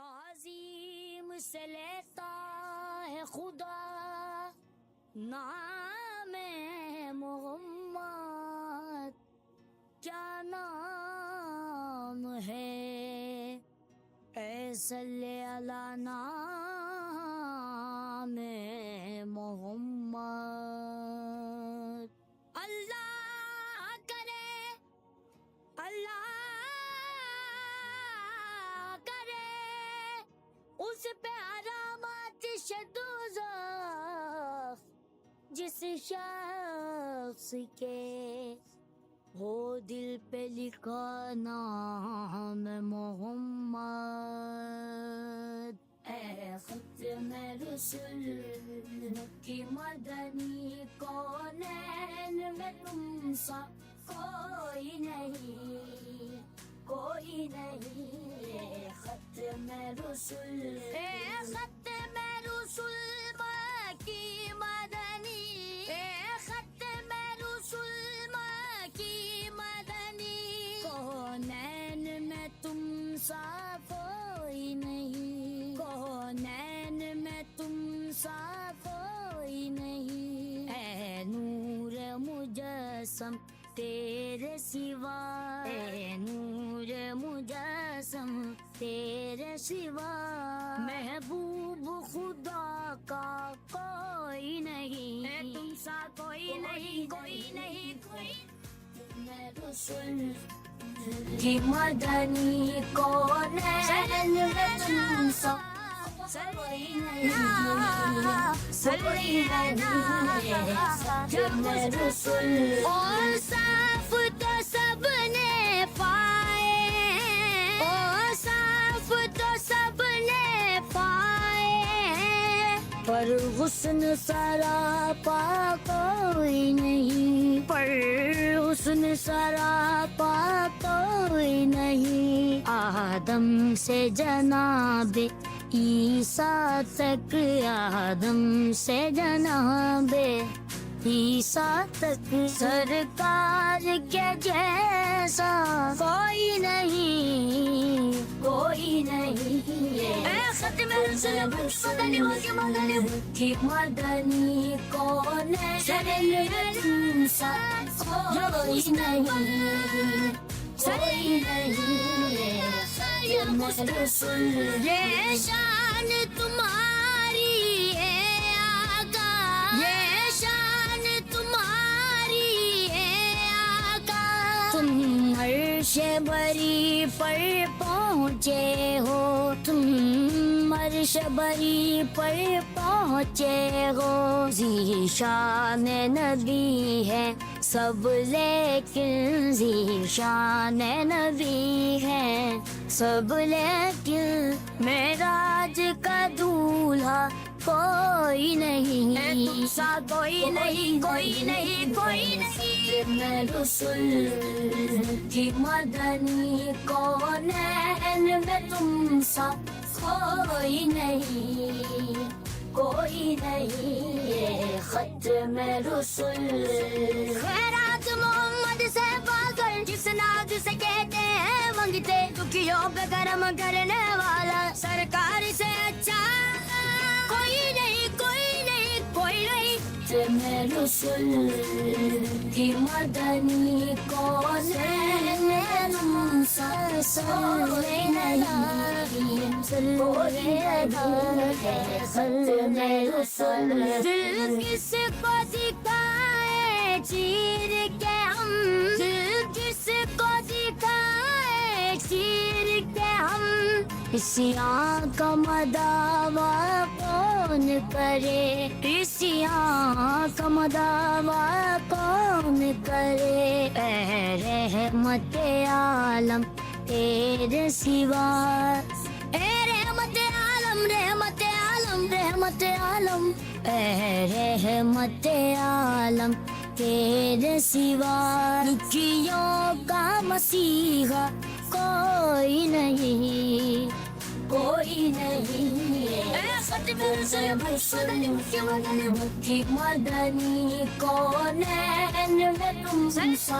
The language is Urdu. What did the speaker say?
تعظیم سے لیتا ہے خدا نام محمد، کیا نام ہے اے صلی علی نام محمد۔ اللہ کرے، اللہ کرے اس پہ علامات دوزخ جس شخص کے ہو دل پہ لکھا نام محمد۔ اے ختم رسل کی مدنی کونین میں تم سا کوئی نہیں، کوئی نہیں۔ اے ختم رسل، اے ختم رسل کی مدنی، اے ختم رسل کی مدنی، کونین میں تم سا کوئی نہیں، کونین میں تم سا کوئی نہیں۔ اے نور مجسم تیرے سوا، اے نور مجسم تیرے سوا، محبوب خدا کا کوئی نہیں، اے تم سا کوئی نہیں، کوئی نہیں، کوئی میں رسول کی مدنی کونین میں تم سا کوئی نہیں، کوئی نہیں میں رسول۔ اور صاف تو سب نے پائے، اور صاف تو سب نے پائے، پر حسن سراپا کوئی نہیں، پر حسن سراپا کوئی نہیں۔ آدم سے جناب عیسیٰ تک، آدم سے جناب عیسیٰ تک، سرکار کے جیسا کوئی نہیں، کوئی نہیں۔ اے ختم رسل کی مدنی کونین میں تم سا کوئی نہیں، کوئی نہیں۔ یہ شان تمہاری ہے آقا، یہ شان تمہاری ہے آقا، تم عرش بری پر پہنچے ہو، تم عرش بری پر پہنچے ہو۔ ذیشان نبی ہے سب لیکن، ذیشان نبی ہے سب لیکن، معراج کا دولہا کوئی نہیں، اے تم سا کوئی نہیں، کوئی نہیں، کوئی نہیں میں رسول کی مدنی کونین میں تم سا کوئی نہیں، کوئی نہیں۔ ختم رسل، خیرات محمد سے پاکر، جس ناز سے کہتے ہیں منگتے، دکھیوں پہ کرم کرنے والا، سرکار سے اچھا کوئی نہیں، کوئی نہیں، کوئی نہیں۔ ختم رسل کی مدنی کونین میں تم سا کوئی نہیں، کوئی نہیں۔ ختم رسل، دل کس کو دکھائے چیر کے ہم، دل کس کو دکھائے چیر کے ہم، عصیاں کا مداوا کون کرے، عصیاں کا مداوا کون کرے۔ اے رحمت عالم تیرے سوا، اے رحمت عالم، رحمت عالم، رحمت عالم، اے رحمت عالم تیرے سوا، دکھیوں کا مسیحا کوئی نہیں، کوئی نہیں۔ اے ختم رسل کی مدنی کونین میں تم سا